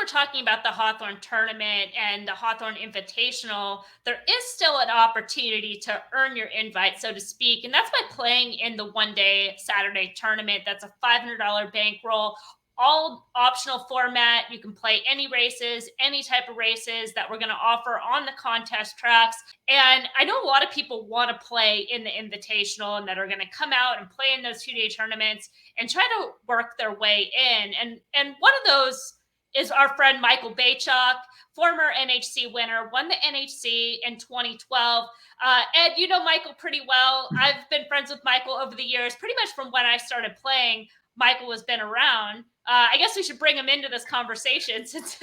talking about the Hawthorne tournament and the Hawthorne Invitational, there is still an opportunity to earn your invite, so to speak. And that's by playing in the one-day Saturday tournament. That's a $500 bankroll, all optional format. You can play any races, any type of races that we're going to offer on the contest tracks. And I know a lot of people want to play in the Invitational and that are going to come out and play in those 2-day tournaments and try to work their way in. And one of those is our friend Michael Beychok, former NHC winner, won the NHC in 2012. Ed, you know Michael pretty well. I've been friends with Michael over the years, pretty much from when I started playing. Michael has been around. I guess we should bring him into this conversation since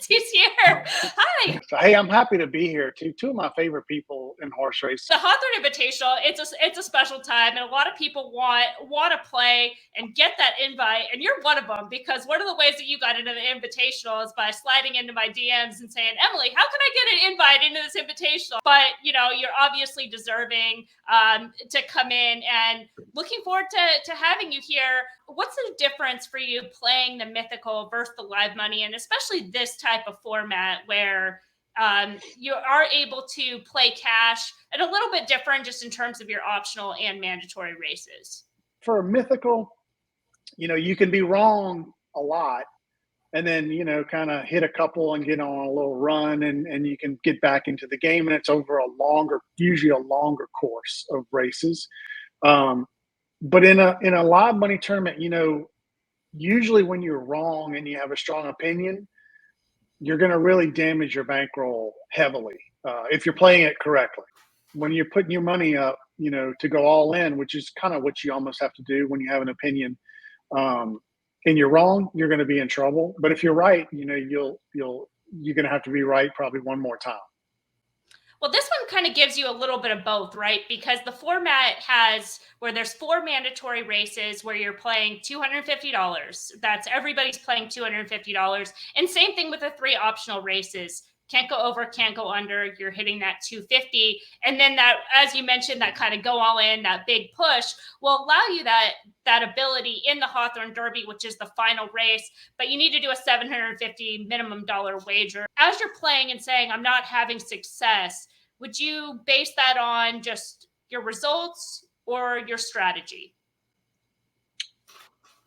he's here. Hi. Hey, I'm happy to be here too. Two of my favorite people in horse racing. The Hawthorne Invitational, it's a special time, and a lot of people want to play and get that invite, and you're one of them, because one of the ways that you got into the Invitational is by sliding into my DMs and saying, Emily, how can I get an invite into this Invitational? But you're obviously deserving to come in, and looking forward to having you here. What's the difference for you playing the mythical versus the live money, and especially this type of format where you are able to play cash and a little bit different just in terms of your optional and mandatory races? For mythical, you can be wrong a lot and then, kind of hit a couple and get on a little run and you can get back into the game. And it's over usually a longer course of races. But in a live money tournament, usually when you're wrong and you have a strong opinion, you're going to really damage your bankroll heavily if you're playing it correctly. When you're putting your money up, to go all in, which is kind of what you almost have to do when you have an opinion, and you're wrong, you're going to be in trouble. But if you're right, you're going to have to be right probably one more time. Well, this one kind of gives you a little bit of both, right? Because the format has where there's 4 mandatory races where you're playing $250. That's everybody's playing $250. And same thing with the 3 optional races. Can't go over, can't go under. You're hitting that $250. And then that, as you mentioned, that kind of go all in, that big push will allow you that ability in the Hawthorne Derby, which is the final race. But you need to do a $750 minimum wager. As you're playing and saying, I'm not having success, would you base that on just your results or your strategy?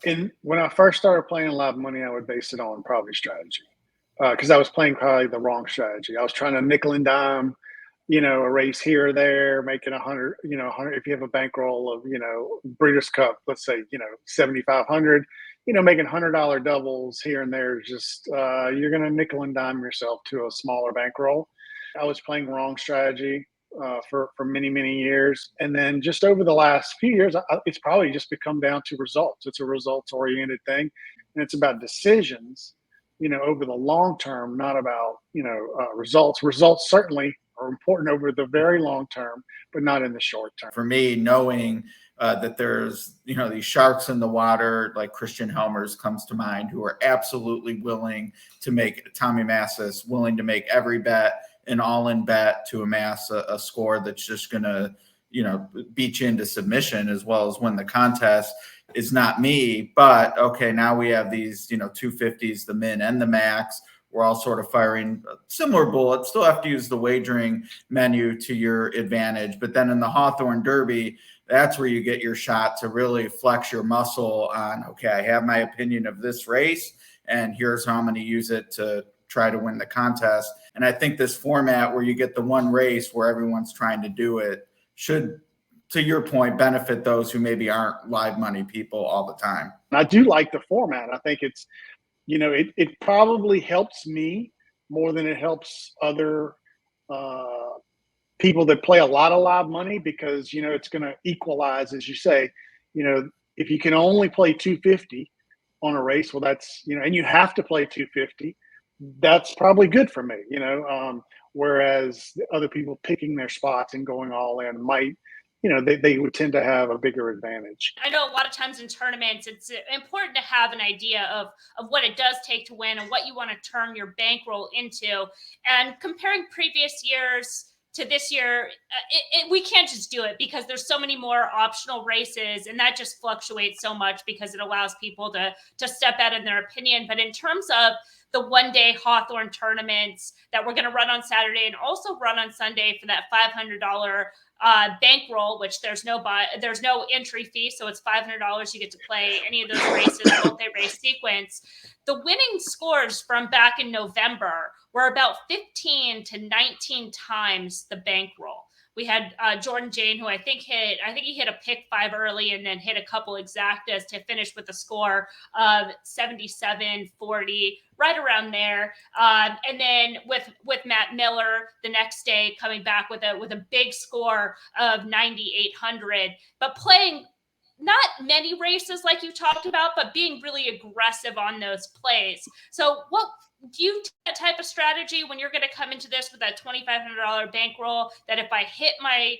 And when I first started playing live money, I would base it on probably strategy. Because I was playing probably the wrong strategy. I was trying to nickel and dime, a race here or there, making 100, 100. If you have a bankroll of, Breeders' Cup, let's say, 7,500, making $100 doubles here and there is just, you're going to nickel and dime yourself to a smaller bankroll. I was playing wrong strategy for many, many years. And then just over the last few years, it's probably just become down to results. It's a results-oriented thing. And it's about decisions, over the long term, not about, results. Results certainly are important over the very long term, but not in the short term. For me, knowing that there's, these sharks in the water, like Christian Helmers comes to mind, who are absolutely willing to make, Tommy Massis, willing to make every bet an all-in bet to amass a score that's just going to, beat you into submission as well as win the contest, is not me. But okay, now we have these, 250s, the min and the max. We're all sort of firing similar bullets. Still have to use the wagering menu to your advantage. But then in the Hawthorne Derby, that's where you get your shot to really flex your muscle on, okay, I have my opinion of this race, and here's how I'm going to use it to try to win the contest. And I think this format where you get the one race where everyone's trying to do it should, to your point, benefit those who maybe aren't live money people all the time. I do like the format. I think it's, it probably helps me more than it helps other people that play a lot of live money, because, it's going to equalize, as you say. If you can only play 250 on a race, well, that's, and you have to play 250, that's probably good for me, whereas other people picking their spots and going all in might, they would tend to have a bigger advantage. I know a lot of times in tournaments, it's important to have an idea of what it does take to win and what you want to turn your bankroll into. And comparing previous years to this year, we can't just do it because there's so many more optional races, and that just fluctuates so much because it allows people to step out in their opinion. But in terms of the one-day Hawthorne tournaments that we're going to run on Saturday and also run on Sunday for that $500 bankroll, which there's no entry fee, so it's $500. You get to play any of those races, multi-race sequence. The winning scores from back in November were about 15 to 19 times the bankroll. We had Jordan Jane, who I think he hit a pick 5 early and then hit a couple exactas to finish with a score of 77, 40, right around there. And then with Matt Miller the next day coming back with a big score of 9,800, but playing not many races like you talked about, but being really aggressive on those plays. So what do you take that type of strategy when you're going to come into this with that $2,500 bankroll, that if I hit my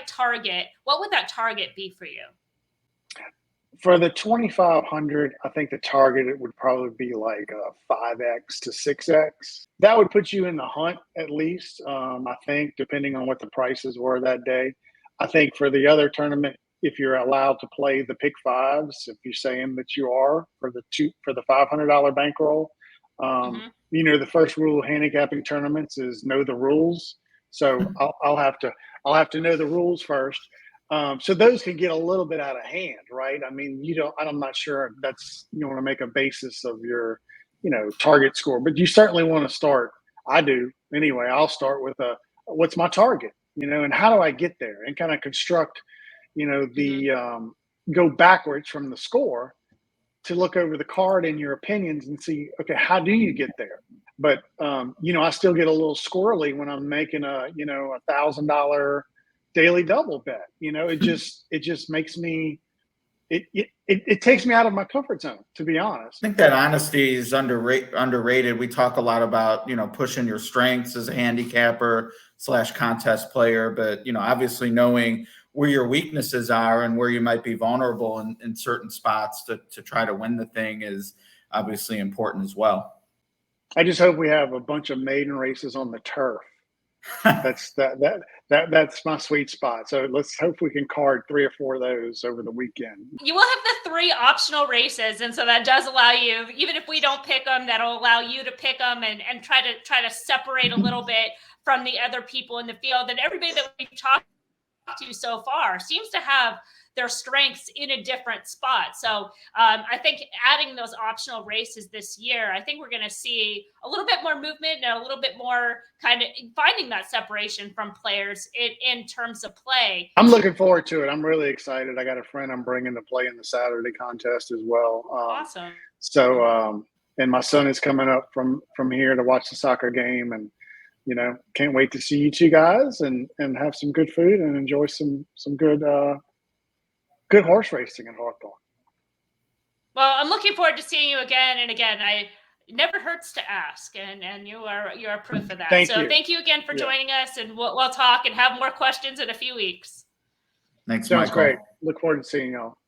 target, what would that target be for you? For the 2,500, I think the target, it would probably be like a 5x to 6x. That would put you in the hunt at least. I think, depending on what the prices were that day. I think for the other tournament, if you're allowed to play the pick 5s, if you're saying that you are for the $500 bankroll, the first rule of handicapping tournaments is know the rules. So I'll have to know the rules first. So those can get a little bit out of hand, right? I mean, I'm not sure that's, you want to make a basis of your, target score, but you certainly want to start. I do anyway. I'll start with what's my target, and how do I get there, and kind of construct, go backwards from the score to look over the card and your opinions and see, okay, how do you get there? But, I still get a little squirrely when I'm making a $1,000 daily double bet. It just makes me, it takes me out of my comfort zone, to be honest. I think that honesty is underrated. We talk a lot about, pushing your strengths as a handicapper / contest player, but, obviously knowing where your weaknesses are and where you might be vulnerable in certain spots to try to win the thing is obviously important as well. I just hope we have a bunch of maiden races on the turf. That's my sweet spot. So let's hope we can card 3 or 4 of those over the weekend. You will have the 3 optional races, and so that does allow you, even if we don't pick them, that'll allow you to pick them and try to separate a little bit from the other people in the field. And everybody that we've talked to so far seems to have their strengths in a different spot. So I think adding those optional races this year, I think we're going to see a little bit more movement and a little bit more kind of finding that separation from players in terms of play. I'm looking forward to it. I'm really excited. I got a friend I'm bringing to play in the Saturday contest as well. Awesome. So, and my son is coming up from here to watch the soccer game, and can't wait to see you two guys and have some good food and enjoy some good horse racing in Hawthorne. Well, I'm looking forward to seeing you again and again. It never hurts to ask, and you are proof of that. Thank you again for joining us, and we'll talk and have more questions in a few weeks. Thanks, Sounds Michael. great. Look forward to seeing y'all.